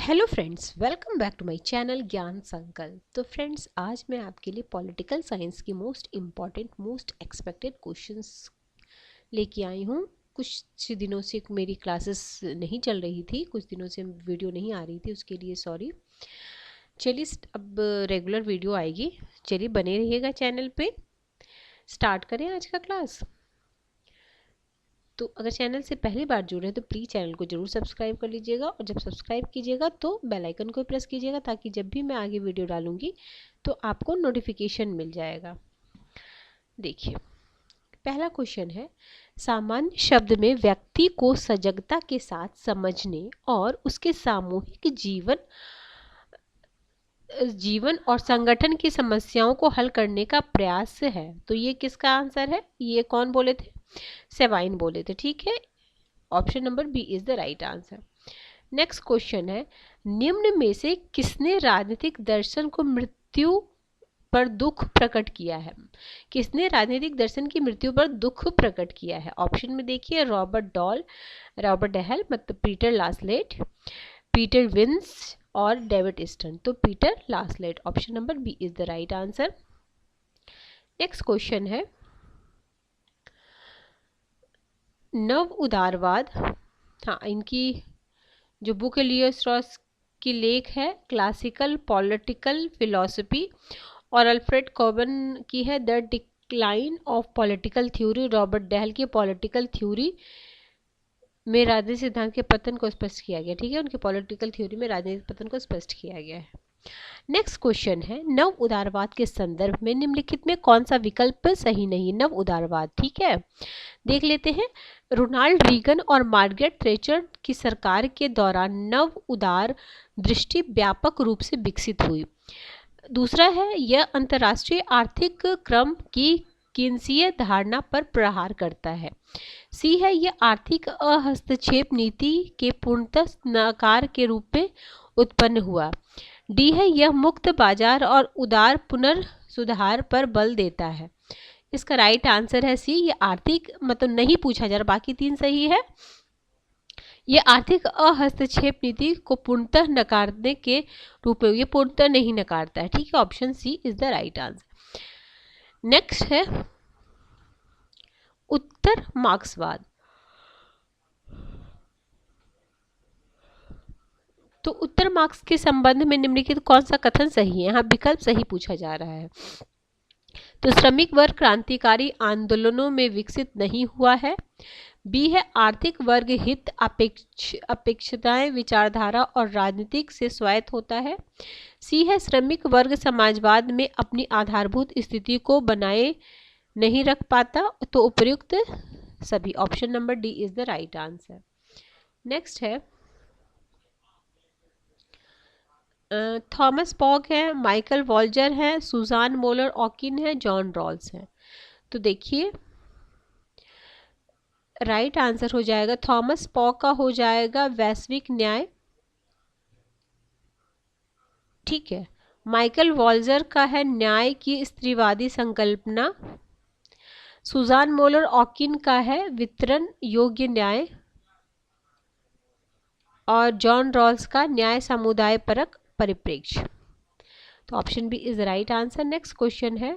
Hello friends, welcome back to my channel Gyan Sankalp. तो friends, आज मैं आपके लिए पॉलिटिकल साइंस की most important most expected questions लेके आई हूँ। कुछ दिनों से मेरी क्लासेस नहीं चल रही थी, कुछ दिनों से वीडियो नहीं आ रही थी, उसके लिए सॉरी। चलिए अब रेगुलर वीडियो आएगी। चलिए बने रहिएगा चैनल पे। स्टार्ट करें आज का क्लास। तो अगर चैनल से पहली बार जुड़े हैं तो प्लीज़ चैनल को जरूर सब्सक्राइब कर लीजिएगा, और जब सब्सक्राइब कीजिएगा तो बेल आइकन को प्रेस कीजिएगा, ताकि जब भी मैं आगे वीडियो डालूंगी तो आपको नोटिफिकेशन मिल जाएगा। देखिए, पहला क्वेश्चन है, सामान्य शब्द में व्यक्ति को सजगता के साथ समझने और उसके सामूहिक जीवन और संगठन की समस्याओं को हल करने का प्रयास है। तो ये किसका आंसर है? ये कौन बोले थे? सेवाइन बोले थे। ठीक है, option number B is the right answer. Next question है, निम्न में से किसने राजनीतिक दर्शन को मृत्यु पर दुख प्रकट किया है? किसने राजनीतिक दर्शन की मृत्यु पर दुख प्रकट किया है? ऑप्शन में देखिए, रॉबर्ट डहल, मतलब पीटर लासलेट, पीटर विंस और डेविड ईस्टन। तो Peter Laslett, option number B is the right answer. Next question है, नव उदारवाद, हाँ, इनकी जो बुक है लियो स्ट्रॉस की लेख है क्लासिकल पॉलिटिकल फिलॉसफी, और अल्फ्रेड कॉबन की है the decline of political theory. Robert Dahl की पॉलिटिकल थ्योरी में राजनीतिक सिद्धांत के पतन को स्पष्ट किया गया। ठीक है, उनके पॉलिटिकल थ्योरी में राजनीतिक पतन को स्पष्ट किया गया है। नेक्स्ट क्वेश्चन है, नव उदारवाद के संदर्भ में निम्नलिखित में कौन सा विकल्प सही नहीं? नव उदारवाद, ठीक है, देख लेते हैं। रोनाल्ड रीगन और मार्गरेट थैचर की सरकार के दौरान नव उदार दृष्टि व्यापक रूप से विकसित हुई। दूसरा है, यह अंतर्राष्ट्रीय आर्थिक क्रम की किन्सीय धारणा पर प्रहार करता है। सी है, यह आर्थिक हस्तक्षेप नीति के पूर्णतः नकार के रूप में उत्पन्न हुआ। डी है, यह मुक्त बाजार और उदार पुनर्सुधार पर बल देता है। इसका राइट आंसर है सी, ये आर्थिक, मतलब नहीं पूछा जा रहा, बाकी तीन सही है। ये आर्थिक हस्तक्षेप नीति को पूर्णतः नकारने के रूप में, ये पूर्णतः नहीं नकारता है। ठीक है, option C is the right answer. Next है उत्तर मार्क्सवाद। तो उत्तर मार्क्स के संबंध में निम्नलिखित कौन सा कथन सही है? यहाँ विकल्प सही पूछा जा रहा है। तो श्रमिक वर्ग क्रांतिकारी आंदोलनों में विकसित नहीं हुआ है। बी है, आर्थिक वर्ग हित अपेक्षताएं विचारधारा और राजनीतिक से स्वायत्त होता है। सी है, श्रमिक वर्ग समाजवाद में अपनी आधारभूत स्थिति को बनाए नहीं रख पाता। तो उपयुक्त सभी, option number D is the right answer. Next है, थॉमस पॉग है, माइकल वॉल्जर है, सुजान मोलर ऑकिन है, जॉन रॉल्स है। तो देखिए, राइट आंसर हो जाएगा थॉमस पॉग का हो जाएगा वैश्विक न्याय। ठीक है, माइकल वॉल्जर का है न्याय की स्त्रीवादी संकल्पना। सुजान मोलर ऑकिन का है वितरण योग्य न्याय, और जॉन रॉल्स का न्याय समुदाय परक परिप्रेक्ष्य। तो option B is right answer. Next question है,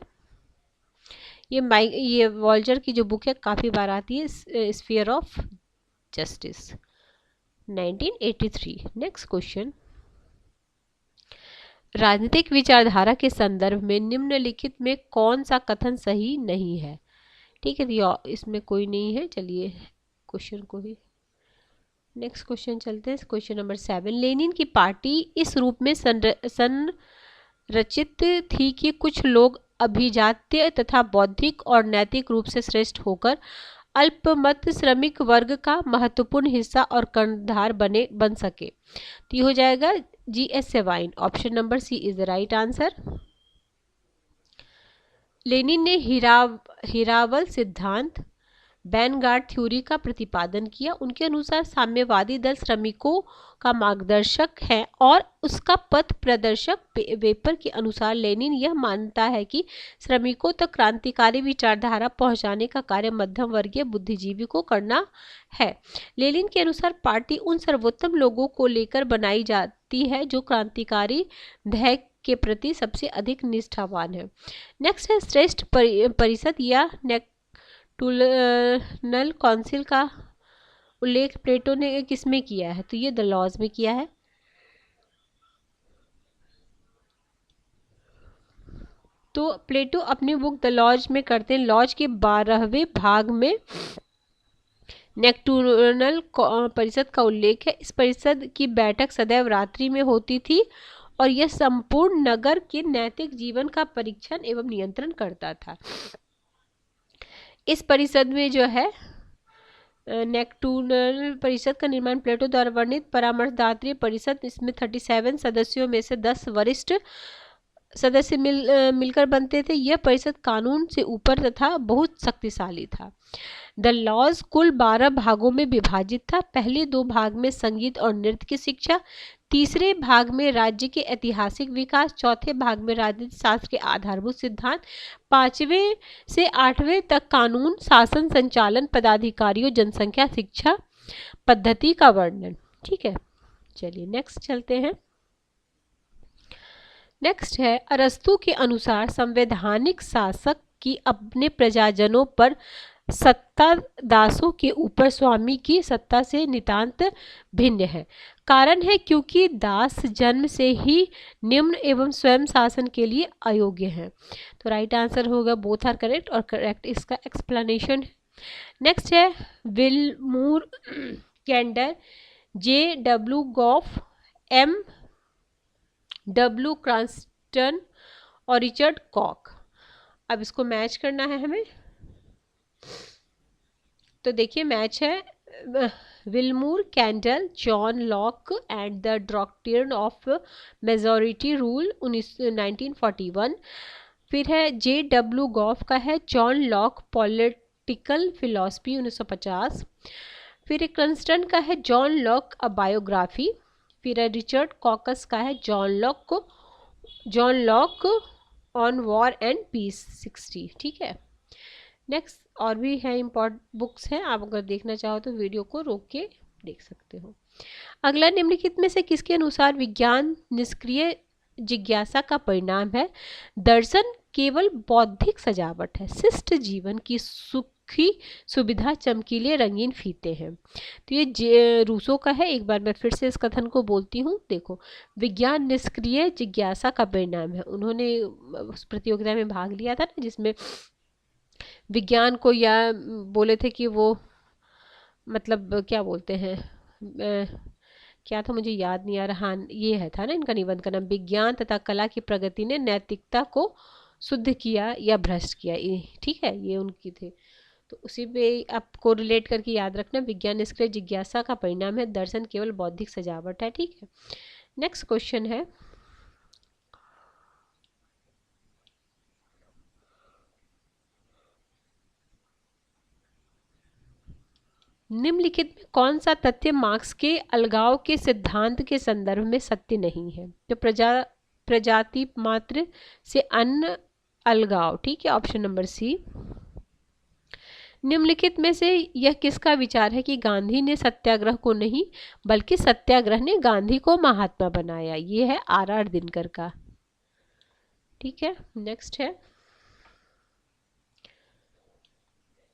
ये वॉल्जर की जो बुक है काफ़ी बार आती है, sphere of justice 1983। Next question, राजनीतिक विचारधारा के संदर्भ में निम्नलिखित में कौन सा कथन सही नहीं है? ठीक है, तो इसमें कोई नहीं है। चलिए क्वेश्चन को ही, नेक्स्ट क्वेश्चन चलते हैं। क्वेश्चन नंबर 7, लेनिन की पार्टी इस रूप में संरचित थी कि कुछ लोग अभिजात्य तथा बौद्धिक और नैतिक रूप से श्रेष्ठ होकर अल्पमत श्रमिक वर्ग का महत्वपूर्ण हिस्सा और कर्णधार बन सके। तो ये हो जाएगा G S. Sabine, option number C is the right answer. Lenin ने हीरावल सिद्धांत, वैनगार्ड थ्योरी का प्रतिपादन किया। उनके अनुसार साम्यवादी दल श्रमिकों का मार्गदर्शक है और उसका पथ प्रदर्शक। वेपर के अनुसार लेनिन यह मानता है कि श्रमिकों तक क्रांतिकारी विचारधारा पहुंचाने का कार्य मध्यम वर्गीय बुद्धिजीवी को करना है। लेनिन के अनुसार पार्टी उन सर्वोत्तम लोगों को लेकर बनाई जाती है जो क्रांतिकारी ध्येय के प्रति सबसे अधिक निष्ठावान है। नेक्स्ट है श्रेष्ठ परिषद या नेक्टुरल काउंसिल का उल्लेख प्लेटो ने किसमें किया है? तो ये द लॉज में किया है। तो प्लेटो अपनी बुक द लॉज में करते हैं। लॉज के 12वें भाग में नेक्टुरल परिषद का उल्लेख है। इस परिषद की बैठक सदैव रात्रि में होती थी और यह संपूर्ण नगर के नैतिक जीवन का परीक्षण एवं नियंत्रण करता था। इस परिषद में जो है नेक्टुरल परिषद का निर्माण प्लेटो द्वारा वर्णित परामर्शदात्री परिषद, इसमें 37 सदस्यों में से 10 वरिष्ठ सदस्य मिलकर बनते थे। यह परिषद कानून से ऊपर तथा बहुत शक्तिशाली था। द लॉज कुल 12 भागों में विभाजित था। पहले 2 भाग में संगीत और नृत्य की शिक्षा, तीसरे भाग में राज्य के ऐतिहासिक विकास, चौथे भाग में राजनीति शास्त्र के आधारभूत सिद्धांत, 5वें से 8वें तक कानून, शासन, संचालन, पदाधिकारियों, जनसंख्या, शिक्षा पद्धति का वर्णन। ठीक है, चलिए नेक्स्ट चलते हैं। नेक्स्ट है अरस्तु के अनुसार संवैधानिक शासक की अपने प्रजाजनों पर सत्ता दासों के ऊपर स्वामी की सत्ता से नितांत भिन्न है। कारण है क्योंकि दास जन्म से ही निम्न एवं स्वयं शासन के लिए अयोग्य हैं। तो राइट आंसर होगा बोथ आर करेक्ट, और करेक्ट इसका एक्सप्लेनेशन है। नेक्स्ट है विल्मूर कैंडर, J.W. Gauff, M.W. क्रांस्टन और रिचर्ड कॉक। अब इसको मैच करना है हमें। तो देखिए मैच है Willmoore Kendall, John Locke and the doctrine of majority rule 1941। फिर है J.W. गॉफ का है जॉन लॉक पॉलिटिकल फिलॉसफी 1950। फिर क्रांस्टन का है जॉन लॉक अ बायोग्राफी। फिर है रिचर्ड कॉकस का है John Locke on war and peace 60। ठीक है, नेक्स्ट और भी है इम्पोर्टेंट बुक्स हैं, आप अगर देखना चाहो तो वीडियो को रोक के देख सकते हो। अगला निम्नलिखित में से किसके अनुसार विज्ञान निष्क्रिय जिज्ञासा का परिणाम है? दर्शन केवल बौद्धिक सजावट है, शिष्ट जीवन की सुखी सुविधा चमकीले रंगीन फीते हैं। तो ये रूसो का है। एक बार मैं फिर से इस कथन को बोलती हूँ। देखो, विज्ञान निष्क्रिय जिज्ञासा का परिणाम है। उन्होंने उस प्रतियोगिता में भाग लिया था ना जिसमें विज्ञान को या बोले थे कि वो मतलब क्या बोलते हैं क्या था मुझे याद नहीं आ रहा। हाँ, ये है था ना इनका निबंध का नाम, विज्ञान तथा कला की प्रगति ने नैतिकता को शुद्ध किया या भ्रष्ट किया। ठीक है, ये उनकी थे। तो उसी पे आपको रिलेट करके याद रखना, विज्ञान निष्क्रिय जिज्ञासा का परिणाम है, दर्शन केवल बौद्धिक सजावट है। ठीक है, नेक्स्ट क्वेश्चन है निम्नलिखित में कौन सा तथ्य मार्क्स के अलगाव के सिद्धांत के संदर्भ में सत्य नहीं है? तो प्रजाति मात्र से अन्य अलगाव। ठीक है, ऑप्शन नंबर सी। निम्नलिखित में से यह किसका विचार है कि गांधी ने सत्याग्रह को नहीं बल्कि सत्याग्रह ने गांधी को महात्मा बनाया? ये है R.R. दिनकर का। ठीक है, नेक्स्ट है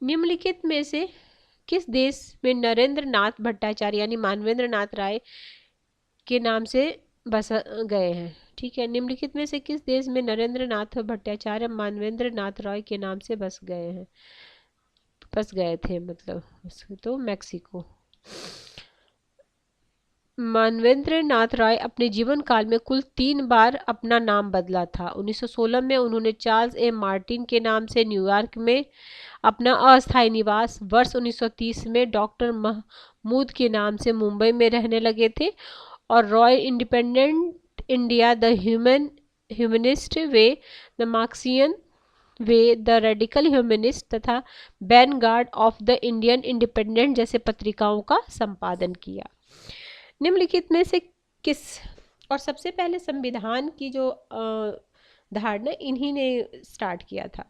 निम्नलिखित में से किस देश में नरेंद्र नाथ भट्टाचार्य यानी मानवेंद्र नाथ राय के नाम से बस गए हैं? ठीक है, निम्नलिखित में से किस देश में नरेंद्र नाथ भट्टाचार्य मानवेंद्र नाथ राय के नाम से बस गए थे मतलब? तो मैक्सिको। मानवेंद्र नाथ राय अपने जीवन काल में कुल 3 बार अपना नाम बदला था। 1916 में उन्होंने चार्ल्स ए मार्टिन के नाम से न्यूयॉर्क में अपना अस्थायी निवास, वर्ष 1930 में डॉक्टर महमूद के नाम से मुंबई में रहने लगे थे, और royal independent India, the humanist way, the Marxian way the radical humanist तथा vanguard of the Indian independent जैसे पत्रिकाओं का संपादन किया। निम्नलिखित में से किस और सबसे पहले संविधान की जो धारणा इन्हीं ने स्टार्ट किया था।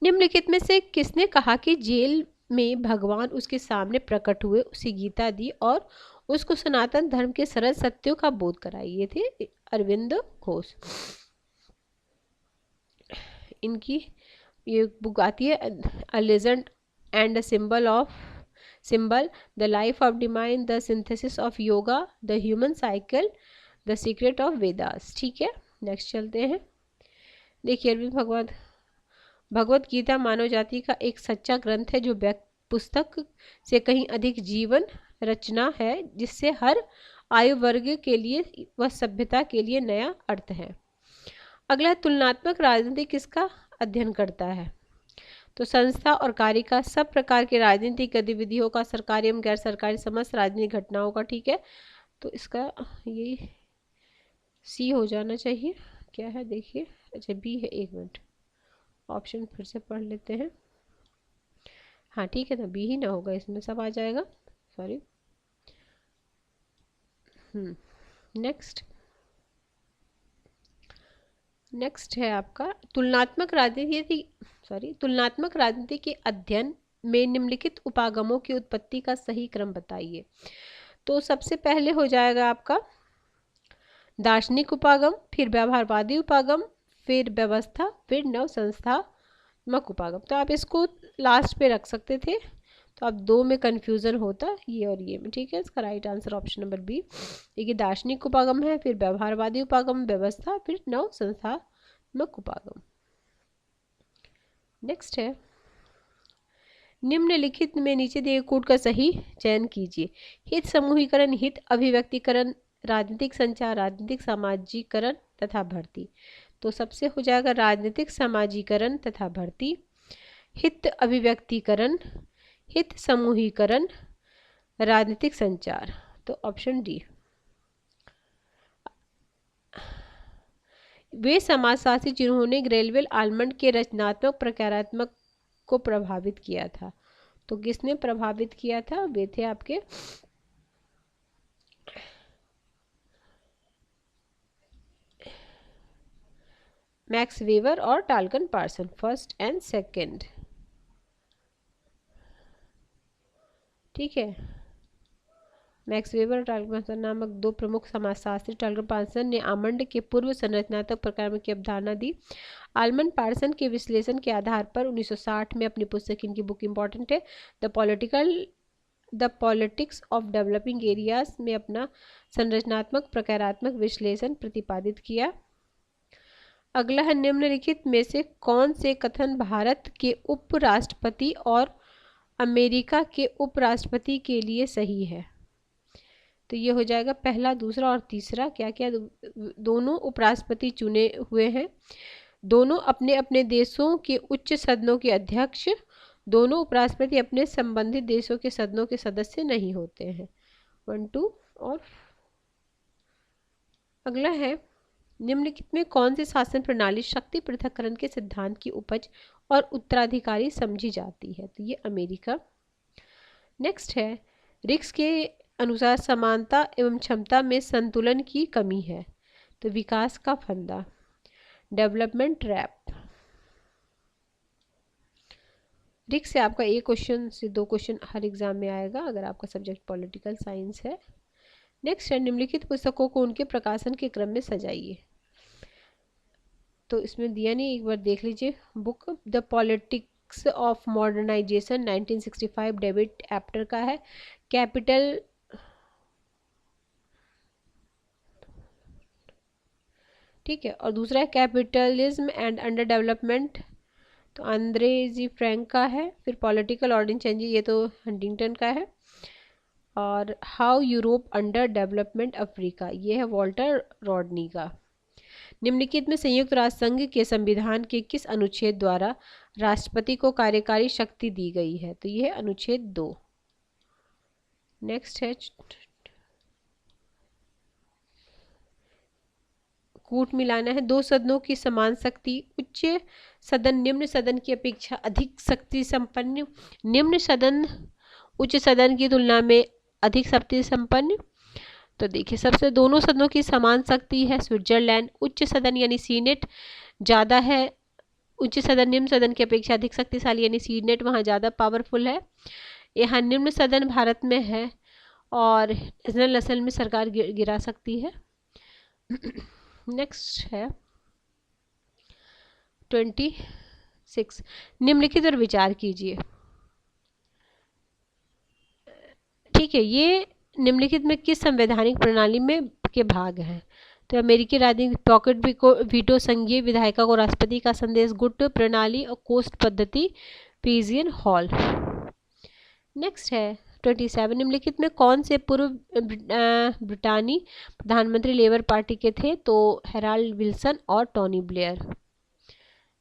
निम्नलिखित में से किसने कहा कि जेल में भगवान उसके सामने प्रकट हुए, उसे गीता दी और उसको सनातन धर्म के सरल सत्यों का बोध कराई? ये थे अरविंद घोष। इनकी ये बुक आती है a legend and a symbol, the life of divine, the synthesis of yoga, the human cycle, the secret of Vedas. ठीक है, नेक्स्ट चलते हैं। देखिए अरविंद भगवत गीता मानव जाति का एक सच्चा ग्रंथ है जो पुस्तक से कहीं अधिक जीवन रचना है, जिससे हर आयु वर्ग के लिए व सभ्यता के लिए नया अर्थ है। अगला, तुलनात्मक राजनीति किसका अध्ययन करता है? तो संस्था और कार्य का, सब प्रकार के राजनीतिक गतिविधियों का, सरकारी एवं गैर सरकारी समस्त राजनीतिक घटनाओं का। ठीक है, तो इसका ये सी हो जाना चाहिए। क्या है देखिए, अच्छा बी है, एक मिनट ऑप्शन फिर से पढ़ लेते हैं। हाँ ठीक है, तो बी ही ना होगा, इसमें सब आ जाएगा, सॉरी। नेक्स्ट है आपका तुलनात्मक राजनीति के अध्ययन में निम्नलिखित उपागमों की उत्पत्ति का सही क्रम बताइए। तो सबसे पहले हो जाएगा आपका दार्शनिक उपागम, फिर व्यवहारवादी उपागम, फिर व्यवस्था, फिर नव संस्थात्मक उपागम। तो आप इसको लास्ट पे रख सकते थे, तो अब दो में कंफ्यूजन होता ये और ये में। ठीक है, इसका right answer option number B. देखिए दार्शनिक उपागम है, फिर व्यवहारवादी उपागम, व्यवस्था, फिर नव संस्थात्मक उपागम। नेक्स्ट है, निम्नलिखित में नीचे दिए कोड का सही चयन कीजिए। हित समूहीकरण, हित अभिव्यक्तिकरण, राजनीतिक संचार, राजनीतिक सामाजिकरण तथा भर्ती। तो सबसे हो जाएगा राजनीतिक सामाजिकरण तथा भर्ती, हित अभिव्यक्तिकरण, हित समूहीकरण, राजनीतिक संचार। तो ऑप्शन डी। वे समाजशास्त्री जिन्होंने ग्रेलवेल आलमंड के रचनात्मक प्रकारात्मक को प्रभावित किया था। तो किसने प्रभावित किया था? वे थे आपके मैक्स वेबर और टाल्कन पार्सन, फर्स्ट एंड सेकंड। ठीक है, मैक्स वेबर और टाल्कन पार्सन नामक दो प्रमुख समाजशास्त्री। टाल्कन पार्सन ने आलमंड के पूर्व संरचनात्मक प्रकार की अवधारणा दी। आलमंड पार्सन के विश्लेषण के आधार पर 1960 में अपनी पुस्तक, इनकी बुक इंपॉर्टेंट है, the politics of developing areas में अपना संरचनात्मक प्रकारात्मक विश्लेषण प्रतिपादित किया। अगला है, निम्नलिखित में से कौन से कथन भारत के उपराष्ट्रपति और अमेरिका के उपराष्ट्रपति के लिए सही है? तो ये हो जाएगा पहला, दूसरा और तीसरा। क्या क्या? दोनों उपराष्ट्रपति चुने हुए हैं, दोनों अपने अपने देशों के उच्च सदनों के अध्यक्ष, दोनों उपराष्ट्रपति अपने संबंधित देशों के सदनों के सदस्य नहीं होते हैं। 1 2 और अगला है, निम्नलिखित में कौन सी शासन प्रणाली शक्ति पृथक्करण के सिद्धांत की उपज और उत्तराधिकारी समझी जाती है? तो ये अमेरिका। नेक्स्ट है, रिक्स के अनुसार समानता एवं क्षमता में संतुलन की कमी है। तो विकास का फंदा, डेवलपमेंट ट्रैप। रिक्स से आपका एक क्वेश्चन से दो क्वेश्चन हर एग्जाम में आएगा अगर आपका सब्जेक्ट पॉलिटिकल साइंस है। नेक्स्ट है, निम्नलिखित पुस्तकों को उनके प्रकाशन के क्रम में सजाइए। तो इसमें दिया नहीं, एक बार देख लीजिए। Book the politics of modernisation 1965 David Apter का है। कैपिटल, ठीक है, और दूसरा है कैपिटलिज्म एंड अंडर डेवलपमेंट, तो आंद्रे जी फ्रैंक का है। फिर पॉलिटिकल ऑर्डिनेंस चेंज, ये तो हंटिंगटन का है। और how Europe under development Africa, ये है वॉल्टर रॉडनी का। निम्नलिखित में संयुक्त राष्ट्र संघ के संविधान के किस अनुच्छेद द्वारा राष्ट्रपति को कार्यकारी शक्ति दी गई है? तो यह है अनुच्छेद 2। नेक्स्ट है कूट मिलाना है। दो सदनों की समान शक्ति, उच्च सदन निम्न सदन की अपेक्षा अधिक शक्ति संपन्न, निम्न सदन उच्च सदन की तुलना में अधिक शक्ति संपन्न। तो देखिए सबसे दोनों सदनों की समान शक्ति है स्विट्जरलैंड। उच्च सदन यानी सीनेट ज़्यादा है, उच्च सदन निम्न सदन की अपेक्षा अधिक शक्तिशाली यानी सीनेट वहाँ ज़्यादा पावरफुल है। यहाँ निम्न सदन भारत में है और नेशनल असेंबली में सरकार गिरा सकती है। नेक्स्ट है 26, निम्नलिखित पर विचार कीजिए। ठीक है, ये निम्नलिखित में किस संवैधानिक प्रणाली में के भाग हैं? तो अमेरिकी राजनीतिक पॉकेट वीटो, संघीय विधायिका को राष्ट्रपति का संदेश, गुट प्रणाली और कोस्ट पद्धति, पिजियन हॉल। नेक्स्ट है 27, निम्नलिखित में कौन से पूर्व ब्रिटानी प्रधानमंत्री लेबर पार्टी के थे? तो हेराल्ड विल्सन और टोनी ब्लेयर।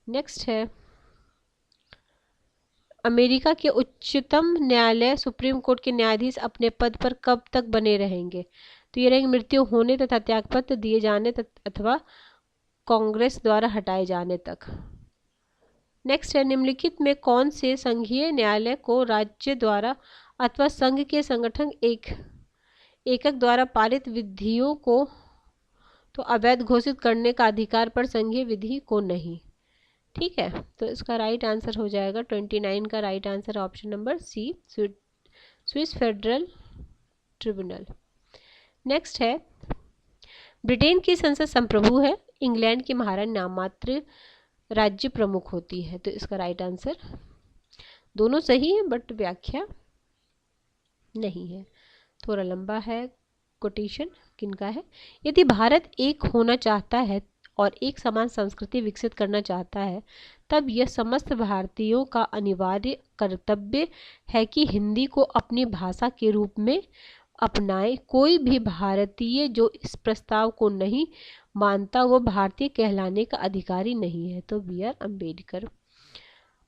नेक्स्ट है अमेरिका के उच्चतम न्यायालय सुप्रीम कोर्ट के न्यायाधीश अपने पद पर कब तक बने रहेंगे? तो ये रहेंगे मृत्यु होने तथा त्यागपत्र दिए जाने अथवा कांग्रेस द्वारा हटाए जाने तक। नेक्स्ट है निम्नलिखित में कौन से संघीय न्यायालय को राज्य द्वारा अथवा संघ के संगठन एकक द्वारा पारित विधियों को तो अवैध घोषित करने का अधिकार पर संघीय विधि को नहीं? ठीक है, तो इसका राइट आंसर हो जाएगा 29 का right answer option number C, Swiss federal tribunal. Next है ब्रिटेन की संसद संप्रभु है, इंग्लैंड की महारानी नाममात्र राज्य प्रमुख होती है। तो इसका राइट आंसर दोनों सही है बट व्याख्या नहीं है, थोड़ा लंबा है कोटेशन किनका है। यदि भारत एक होना चाहता है और एक समान संस्कृति विकसित करना चाहता है तब यह समस्त भारतीयों का अनिवार्य कर्तव्य है कि हिंदी को अपनी भाषा के रूप में अपनाए। कोई भी भारतीय जो इस प्रस्ताव को नहीं मानता वो भारतीय कहलाने का अधिकारी नहीं है। तो बी आर अम्बेडकर।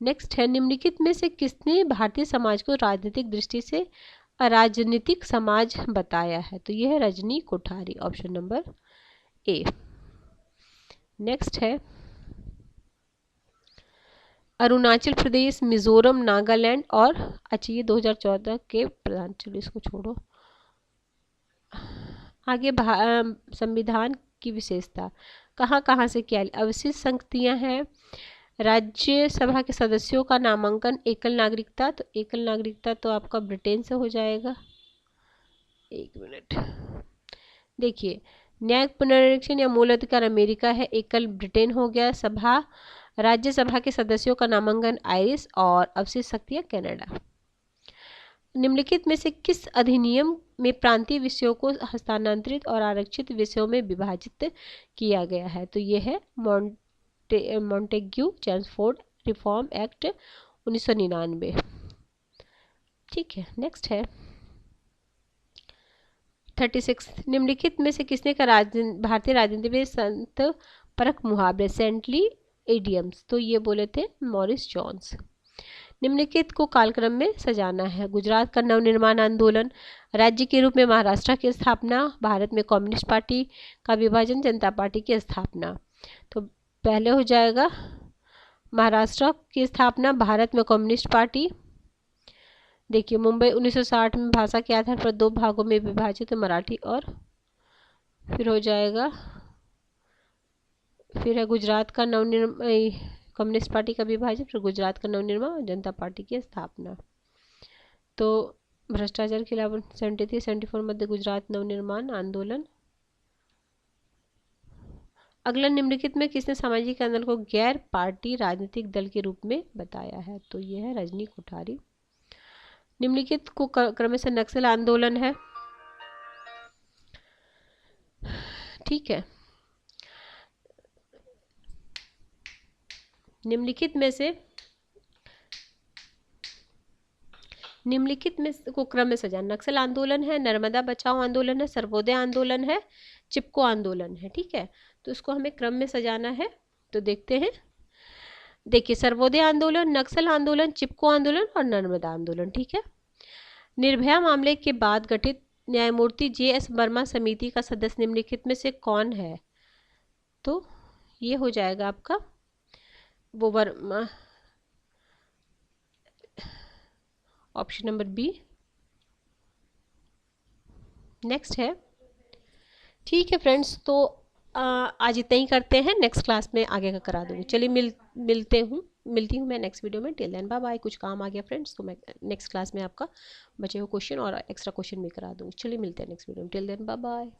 नेक्स्ट है निम्नलिखित में से किसने भारतीय समाज को राजनीतिक दृष्टि से अराजनीतिक समाज बताया है? तो यह है Rajni Kothari, option number A. Next है अरुणाचल प्रदेश, मिजोरम, नागालैंड और अच्छा ये 2014 के प्रधान, चलो इसको छोड़ो। आगे संविधान की विशेषता कहाँ कहाँ से क्या अवशिष्ट संगतियाँ हैं। राज्यसभा के सदस्यों का नामांकन एकल नागरिकता, तो एकल नागरिकता तो आपका ब्रिटेन से हो जाएगा। एक मिनट देखिए, न्यायिक पुनरीक्षण या मूल अधिकार अमेरिका है, एकल ब्रिटेन हो गया। राज्यसभा के सदस्यों का नामांकन आयरिश और अवशिष्ट शक्तियाँ कनाडा। निम्नलिखित में से किस अधिनियम में प्रांतीय विषयों को हस्तांतरित और आरक्षित विषयों में विभाजित किया गया है? तो ये है मॉन्टेग्यू चैम्सफोर्ड रिफॉर्म एक्ट 1999। ठीक है, नेक्स्ट है 36, निम्नलिखित में से किसने का भारतीय राजनीति में संत परक मुहावरे सेंटली एडियम्स? तो ये बोले थे मॉरिस जॉन्स। निम्नलिखित को कालक्रम में सजाना है। गुजरात का नवनिर्माण आंदोलन, राज्य के रूप में महाराष्ट्र की स्थापना, भारत में कम्युनिस्ट पार्टी का विभाजन, जनता पार्टी की स्थापना। तो पहले हो जाएगा महाराष्ट्र की स्थापना, भारत में कम्युनिस्ट पार्टी। देखिए मुंबई 1960 में भाषा के आधार पर 2 भागों में विभाजित, मराठी और फिर हो जाएगा, फिर है गुजरात का नवनिर्माण, कम्युनिस्ट पार्टी का विभाजन, फिर गुजरात का नवनिर्माण और जनता पार्टी की स्थापना। तो भ्रष्टाचार के खिलाफ 73-74 मध्य गुजरात नवनिर्माण आंदोलन। अगला निम्नलिखित में किसने सामाजिक आंदोलन को गैर पार्टी राजनीतिक दल के रूप में बताया है? तो यह है रजनी कोठारी। निम्नलिखित को क्रमशः नक्सल आंदोलन है। ठीक है, निम्नलिखित में को क्रम में सजा, नक्सल आंदोलन है, नर्मदा बचाओ आंदोलन है, सर्वोदय आंदोलन है, चिपको आंदोलन है। ठीक है, तो इसको हमें क्रम में सजाना है। तो देखते हैं, देखिए सर्वोदय आंदोलन, नक्सल आंदोलन, चिपको आंदोलन और नर्मदा आंदोलन। ठीक है, निर्भया मामले के बाद गठित न्यायमूर्ति JS वर्मा समिति का सदस्य निम्नलिखित में से कौन है? तो ये हो जाएगा आपका वो ऑप्शन नंबर बी। नेक्स्ट है। ठीक है फ्रेंड्स, तो आज इतना ही करते हैं, नेक्स्ट क्लास में आगे का करा दूँगी। चलिए मिलती हूँ मैं नेक्स्ट वीडियो में। Till then bye bye. कुछ काम आ गया फ्रेंड्स, तो मैं नेक्स्ट क्लास में आपका बचे हुए क्वेश्चन और एक्स्ट्रा क्वेश्चन भी करा दूँगी। चलिए मिलते हैं नेक्स्ट वीडियो में। Till then bye bye.